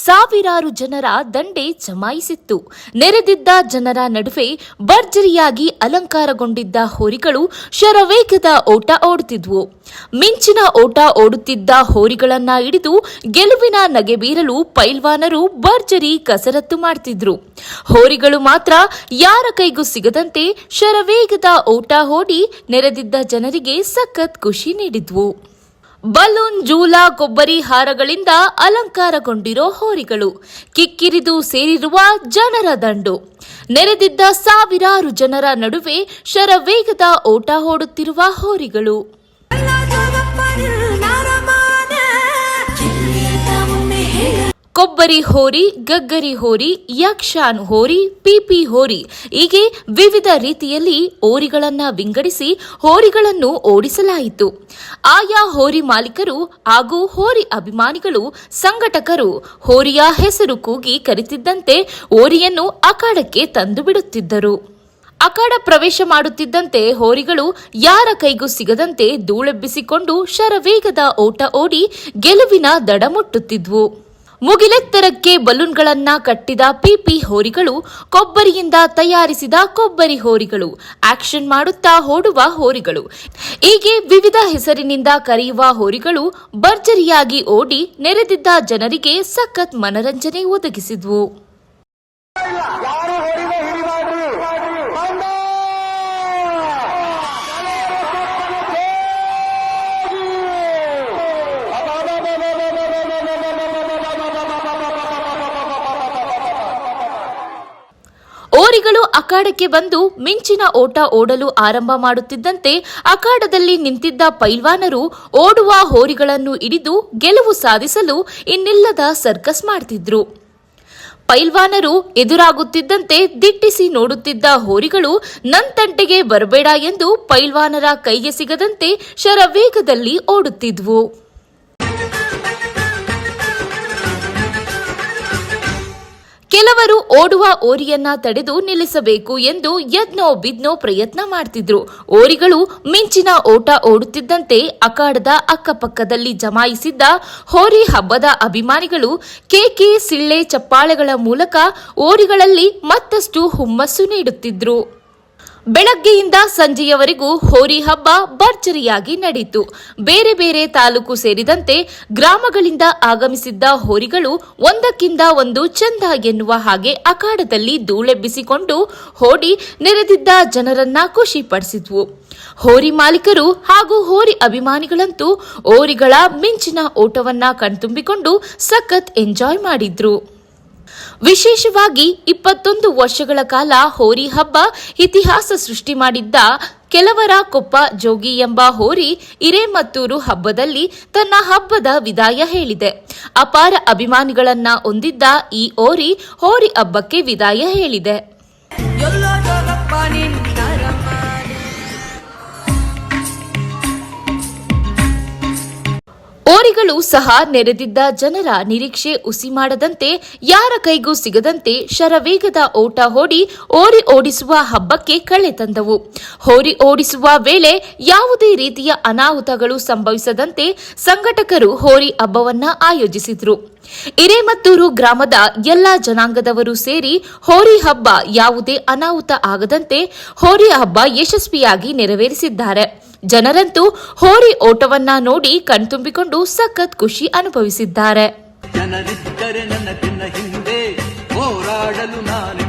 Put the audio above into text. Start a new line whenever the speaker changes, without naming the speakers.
ಸಾವಿರಾರು ಜನರ ದಂಡೆ ಜಮಾಯಿಸಿತ್ತು. ನೆರೆದಿದ್ದ ಜನರ ನಡುವೆ ಭರ್ಜರಿಯಾಗಿ ಅಲಂಕಾರಗೊಂಡಿದ್ದ ಹೋರಿಗಳು ಶರವೇಗದ ಓಟ ಓಡುತ್ತಿದ್ವು. ಮಿಂಚಿನ ಓಟ ಓಡುತ್ತಿದ್ದ ಹೋರಿಗಳನ್ನ ಹಿಡಿದು ಗೆಲುವಿನ ನಗೆ ಬೀರಲು ಪೈಲ್ವಾನರು ಭರ್ಜರಿ ಕಸರತ್ತು ಮಾಡ್ತಿದ್ರು. ಹೋರಿಗಳು ಮಾತ್ರ ಯಾರ ಕೈಗೂ ಸಿಗದಂತೆ ಶರವೇಗದ ಓಟ ಓಡಿ ನೆರೆದಿದ್ದ ಜನರಿಗೆ ಸಖತ್ ಖುಷಿ ನೀಡಿದ್ವು. ಬಲೂನ್, ಜೂಲ, ಕೊಬ್ಬರಿ ಹಾರಗಳಿಂದ ಅಲಂಕಾರಗೊಂಡಿರೋ ಹೋರಿಗಳು, ಕಿಕ್ಕಿರಿದು ಸೇರಿರುವ ಜನರ ದಂಡು, ನೆರೆದಿದ್ದ ಸಾವಿರಾರು ಜನರ ನಡುವೆ ಶರವೇಗದ ಓಟ ಓಡುತ್ತಿರುವ ಹೋರಿಗಳು. ಕೊಬ್ಬರಿ ಹೋರಿ, ಗಗ್ಗರಿ ಹೋರಿ, ಯಕ್ಷಾನ್ ಹೋರಿ, ಪಿಪಿ ಹೋರಿ ಹೀಗೆ ವಿವಿಧ ರೀತಿಯಲ್ಲಿ ಹೋರಿಗಳನ್ನ ವಿಂಗಡಿಸಿ ಹೋರಿಗಳನ್ನು ಓಡಿಸಲಾಯಿತು. ಆಯಾ ಹೋರಿ ಮಾಲೀಕರು ಹಾಗೂ ಹೋರಿ ಅಭಿಮಾನಿಗಳು, ಸಂಘಟಕರು ಹೋರಿಯ ಹೆಸರು ಕೂಗಿ ಕರೆತಿದ್ದಂತೆ ಹೋರಿಯನ್ನು ಅಖಾಡಕ್ಕೆ ತಂದು ಬಿಡುತ್ತಿದ್ದರು. ಅಖಾಡ ಪ್ರವೇಶ ಮಾಡುತ್ತಿದ್ದಂತೆ ಹೋರಿಗಳು ಯಾರ ಕೈಗೂ ಸಿಗದಂತೆ ಧೂಳೆಬ್ಬಿಸಿಕೊಂಡು ಶರವೇಗದ ಓಟ ಓಡಿ ಗೆಲುವಿನ ದಡ ಮುಟ್ಟುತ್ತಿದ್ವು. ಮುಗಿಲೆತ್ತರಕ್ಕೆ ಬಲೂನ್ಗಳನ್ನ ಕಟ್ಟಿದ ಪಿಪಿ ಹೋರಿಗಳು, ಕೊಬ್ಬರಿಯಿಂದ ತಯಾರಿಸಿದ ಕೊಬ್ಬರಿ ಹೋರಿಗಳು, ಆಕ್ಷನ್ ಮಾಡುತ್ತಾ ಓಡುವ ಹೋರಿಗಳು ಹೀಗೆ ವಿವಿಧ ಹೆಸರಿನಿಂದ ಕರೆಯುವ ಹೋರಿಗಳು ಭರ್ಜರಿಯಾಗಿ ಓಡಿ ನೆರೆದಿದ್ದ ಜನರಿಗೆ ಸಖತ್ ಮನರಂಜನೆ ಒದಗಿಸಿದ್ವು. ಹೋರಿಗಳು ಅಖಾಡಕ್ಕೆ ಬಂದು ಮಿಂಚಿನ ಓಟ ಓಡಲು ಆರಂಭ ಮಾಡುತ್ತಿದ್ದಂತೆ ಅಖಾಡದಲ್ಲಿ ನಿಂತಿದ್ದ ಪೈಲ್ವಾನರು ಓಡುವ ಹೋರಿಗಳನ್ನು ಹಿಡಿದು ಗೆಲುವು ಸಾಧಿಸಲು ಇನ್ನಿಲ್ಲದ ಸರ್ಕಸ್ ಮಾಡ್ತಿದ್ರು. ಪೈಲ್ವಾನರು ಎದುರಾಗುತ್ತಿದ್ದಂತೆ ದಿಟ್ಟಿಸಿ ನೋಡುತ್ತಿದ್ದ ಹೋರಿಗಳು ನನ್ ತಂಟೆಗೆ ಬರಬೇಡ ಎಂದು ಪೈಲ್ವಾನರ ಕೈಗೆ ಸಿಗದಂತೆ ಶರವೇಗದಲ್ಲಿ ಓಡುತ್ತಿದ್ವು. ಕೆಲವರು ಓಡುವ ಹೋರಿಯನ್ನ ತಡೆದು ನಿಲ್ಲಿಸಬೇಕು ಎಂದು ಯದ್ನೋ ಬಿದ್ನೋ ಪ್ರಯತ್ನ ಮಾಡ್ತಿದ್ರು. ಹೋರಿಗಳು ಮಿಂಚಿನ ಓಟ ಓಡುತ್ತಿದ್ದಂತೆ ಅಖಾಡದ ಅಕ್ಕಪಕ್ಕದಲ್ಲಿ ಜಮಾಯಿಸಿದ್ದ ಹೋರಿ ಹಬ್ಬದ ಅಭಿಮಾನಿಗಳು ಕೇಕೆ, ಸಿಳ್ಳೆ, ಚಪ್ಪಾಳೆಗಳ ಮೂಲಕ ಹೋರಿಗಳಲ್ಲಿ ಮತ್ತಷ್ಟು ಹುಮ್ಮಸ್ಸು ನೀಡುತ್ತಿದ್ರು. ಬೆಳಗ್ಗೆಯಿಂದ ಸಂಜೆಯವರೆಗೂ ಹೋರಿ ಹಬ್ಬ ಭರ್ಜರಿಯಾಗಿ ನಡೆಯಿತು. ಬೇರೆ ಬೇರೆ ತಾಲೂಕು ಸೇರಿದಂತೆ ಗ್ರಾಮಗಳಿಂದ ಆಗಮಿಸಿದ್ದ ಹೋರಿಗಳು ಒಂದಕ್ಕಿಂತ ಒಂದು ಚಂದ ಎನ್ನುವ ಹಾಗೆ ಅಖಾಡದಲ್ಲಿ ಧೂಳೆಬ್ಬಿಸಿಕೊಂಡು ಓಡಿ ನೆರೆದಿದ್ದ ಜನರನ್ನ ಖುಷಿಪಡಿಸಿದ್ವು. ಹೋರಿ ಮಾಲೀಕರು ಹಾಗೂ ಹೋರಿ ಅಭಿಮಾನಿಗಳಂತೂ ಹೋರಿಗಳ ಮಿಂಚಿನ ಓಟವನ್ನ ಕಣ್ತುಂಬಿಕೊಂಡು ಸಖತ್ ಎಂಜಾಯ್ ಮಾಡಿದ್ರು. ವಿಶೇಷವಾಗಿ 21 ವರ್ಷಗಳ ಕಾಲ ಹೋರಿ ಹಬ್ಬ ಇತಿಹಾಸ ಸೃಷ್ಟಿ ಮಾಡಿದ್ದ ಕೆಲವರ ಕೊಪ್ಪ ಜೋಗಿ ಎಂಬ ಹೋರಿ ಹಿರೇಮತ್ತೂರು ಹಬ್ಬದಲ್ಲಿ ತನ್ನ ಹಬ್ಬದ ವಿದಾಯ ಹೇಳಿದೆ. ಅಪಾರ ಅಭಿಮಾನಿಗಳನ್ನ ಹೊಂದಿದ್ದ ಈ ಹೋರಿ ಹಬ್ಬಕ್ಕೆ ವಿದಾಯ ಹೇಳಿದೆ. ಹೋರಿಗಳು ಸಹ ನೆರೆದಿದ್ದ ಜನರ ನಿರೀಕ್ಷೆ ಹುಸಿ ಮಾಡದಂತೆ ಯಾರ ಕೈಗೂ ಸಿಗದಂತೆ ಶರವೇಗದ ಓಟ ಓಡಿ ಹೋರಿ ಓಡಿಸುವ ಹಬ್ಬಕ್ಕೆ ಕಳೆ ತಂದವು. ಹೋರಿ ಓಡಿಸುವ ವೇಳೆ ಯಾವುದೇ ರೀತಿಯ ಅನಾಹುತಗಳು ಸಂಭವಿಸದಂತೆ ಸಂಘಟಕರು ಹೋರಿ ಹಬ್ಬವನ್ನ ಆಯೋಜಿಸಿದ್ರು. ಹಿರೇಮತ್ತೂರು ಗ್ರಾಮದ ಎಲ್ಲಾ ಜನಾಂಗದವರು ಸೇರಿ ಹೋರಿ ಹಬ್ಬ ಯಾವುದೇ ಅನಾಹುತ ಆಗದಂತೆ ಹೋರಿ ಹಬ್ಬ ಯಶಸ್ವಿಯಾಗಿ ನೆರವೇರಿಸಿದ್ದಾರೆ. ಜನರಂತೂ ಹೋರಿ ಓಟವನ್ನ ನೋಡಿ ಕಣ್ತುಂಬಿಕೊಂಡು ಸಖತ್ ಖುಷಿ ಅನುಭವಿಸಿದ್ದಾರೆ.
ಜನರಿದ್ದರೆ ನನ್ನ ಹಿಂದೆ ಹೋರಾಡಲು ನಾನು